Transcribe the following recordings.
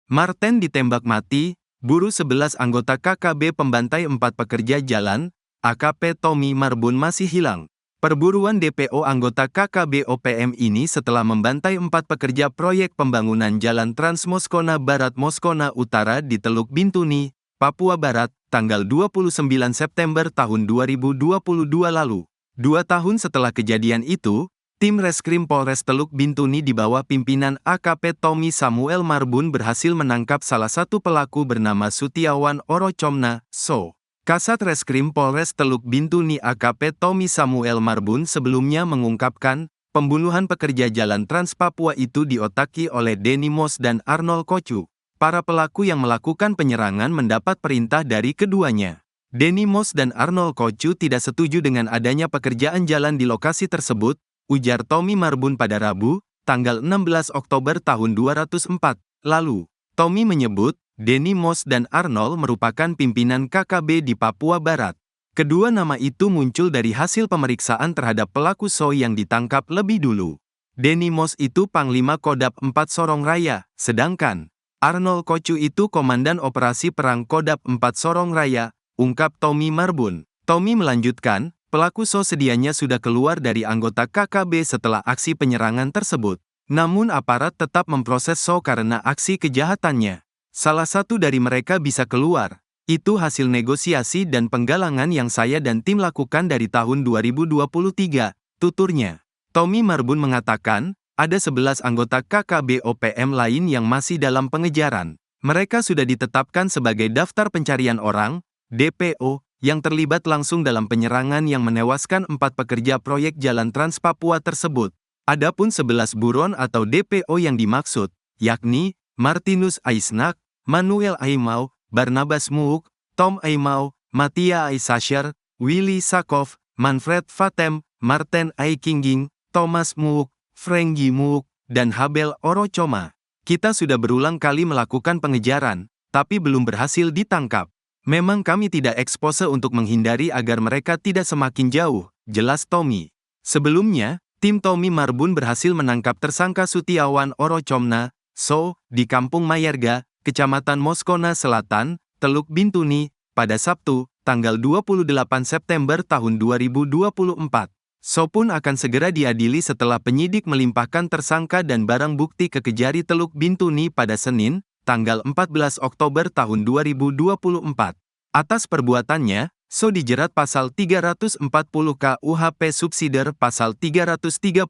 Marten ditembak mati, buru 11 anggota KKB pembantai 4 pekerja jalan, AKP Tommy Marbun masih hilang. Perburuan DPO anggota KKB OPM ini setelah membantai 4 pekerja proyek pembangunan Jalan Trans Moskona Barat Moskona Utara di Teluk Bintuni, Papua Barat, tanggal 29 September tahun 2022 lalu. 2 tahun setelah kejadian itu, tim Reskrim Polres Teluk Bintuni di bawah pimpinan AKP Tommy Samuel Marbun berhasil menangkap salah satu pelaku bernama Sutiawan Orocomna, So. Kasat Reskrim Polres Teluk Bintuni AKP Tommy Samuel Marbun sebelumnya mengungkapkan, pembunuhan pekerja jalan Trans Papua itu diotaki oleh Denny Mos dan Arnold Kocu. Para pelaku yang melakukan penyerangan mendapat perintah dari keduanya. Denny Mos dan Arnold Kocu tidak setuju dengan adanya pekerjaan jalan di lokasi tersebut, ujar Tommy Marbun pada Rabu, tanggal 16 Oktober tahun 204 lalu. Tommy menyebut, Denny Mos dan Arnold merupakan pimpinan KKB di Papua Barat. Kedua nama itu muncul dari hasil pemeriksaan terhadap pelaku So yang ditangkap lebih dulu. Denny Mos itu Panglima Kodap 4 Sorong Raya, sedangkan Arnold Kocu itu Komandan Operasi Perang Kodap 4 Sorong Raya, ungkap Tommy Marbun. Tommy melanjutkan, pelaku So sedianya sudah keluar dari anggota KKB setelah aksi penyerangan tersebut. Namun aparat tetap memproses So karena aksi kejahatannya. Salah satu dari mereka bisa keluar. Itu hasil negosiasi dan penggalangan yang saya dan tim lakukan dari tahun 2023, tuturnya. Tommy Marbun mengatakan, ada 11 anggota KKB OPM lain yang masih dalam pengejaran. Mereka sudah ditetapkan sebagai daftar pencarian orang, DPO, yang terlibat langsung dalam penyerangan yang menewaskan 4 pekerja proyek Jalan Trans Papua tersebut. Adapun 11 buron atau DPO yang dimaksud, yakni Martinus Aisnak, Manuel Aimau, Barnabas Muuk, Tom Aimau, Mattia Aisasher, Willy Sakov, Manfred Fatem, Marten Aikingging, Thomas Muuk, Frenggi Muuk, dan Habel Orocoma. Kita sudah berulang kali melakukan pengejaran, tapi belum berhasil ditangkap. Memang kami tidak ekspose untuk menghindari agar mereka tidak semakin jauh, jelas Tommy. Sebelumnya, tim Tommy Marbun berhasil menangkap tersangka Sutiawan Orocomna, So, di Kampung Mayarga, Kecamatan Moskona Selatan, Teluk Bintuni, pada Sabtu, tanggal 28 September tahun 2024. So pun akan segera diadili setelah penyidik melimpahkan tersangka dan barang bukti ke Kejari Teluk Bintuni pada Senin, tanggal 14 Oktober tahun 2024. Atas perbuatannya, So dijerat pasal 340 KUHP Subsider, pasal 338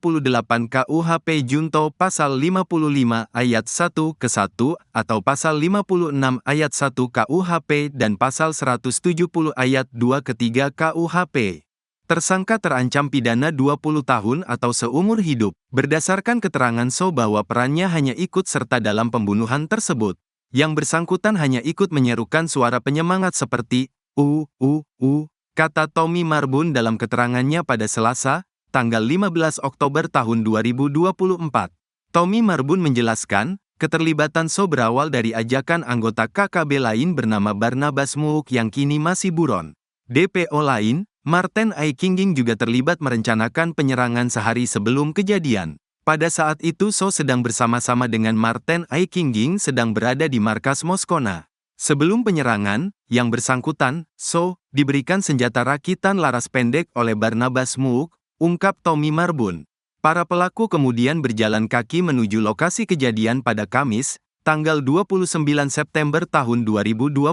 KUHP Junto, pasal 55 ayat 1 ke 1 atau pasal 56 ayat 1 KUHP dan pasal 170 ayat 2 ke 3 KUHP. Tersangka terancam pidana 20 tahun atau seumur hidup, berdasarkan keterangan So bahwa perannya hanya ikut serta dalam pembunuhan tersebut. Yang bersangkutan hanya ikut menyerukan suara penyemangat seperti kata Tommy Marbun dalam keterangannya pada Selasa, tanggal 15 Oktober tahun 2024. Tommy Marbun menjelaskan, keterlibatan So berawal dari ajakan anggota KKB lain bernama Barnabas Muuk yang kini masih buron. DPO lain, Marten Aikingging juga terlibat merencanakan penyerangan sehari sebelum kejadian. Pada saat itu So sedang bersama-sama dengan Marten Aikingging sedang berada di markas Moskona. Sebelum penyerangan, yang bersangkutan, So, diberikan senjata rakitan laras pendek oleh Barnabas Muuk, ungkap Tommy Marbun. Para pelaku kemudian berjalan kaki menuju lokasi kejadian pada Kamis, tanggal 29 September tahun 2022.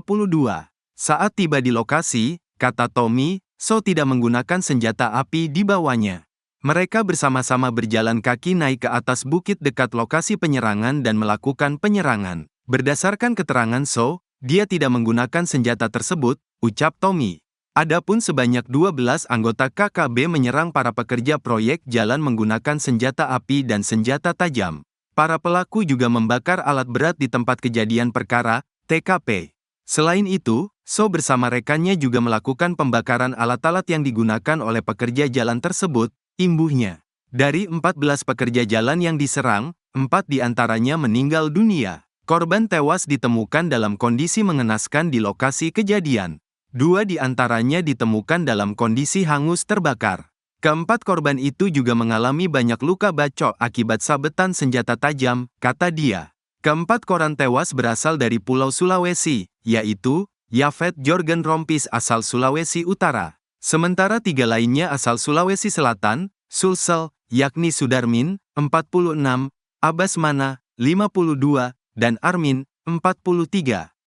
Saat tiba di lokasi, kata Tommy, So tidak menggunakan senjata api di bawahnya. Mereka bersama-sama berjalan kaki naik ke atas bukit dekat lokasi penyerangan dan melakukan penyerangan. Berdasarkan keterangan So, dia tidak menggunakan senjata tersebut, ucap Tommy. Adapun sebanyak 12 anggota KKB menyerang para pekerja proyek jalan menggunakan senjata api dan senjata tajam. Para pelaku juga membakar alat berat di tempat kejadian perkara, TKP. Selain itu, So bersama rekannya juga melakukan pembakaran alat-alat yang digunakan oleh pekerja jalan tersebut, imbuhnya. Dari 14 pekerja jalan yang diserang, 4 diantaranya meninggal dunia. Korban tewas ditemukan dalam kondisi mengenaskan di lokasi kejadian. 2 di antaranya ditemukan dalam kondisi hangus terbakar. Keempat korban itu juga mengalami banyak luka bacok akibat sabetan senjata tajam, kata dia. Keempat korban tewas berasal dari Pulau Sulawesi, yaitu Yafet Jorgen Rompis asal Sulawesi Utara. Sementara 3 lainnya asal Sulawesi Selatan, Sulsel, yakni Sudarmin, 46, Abbas Mana, 52, dan Armin, 43.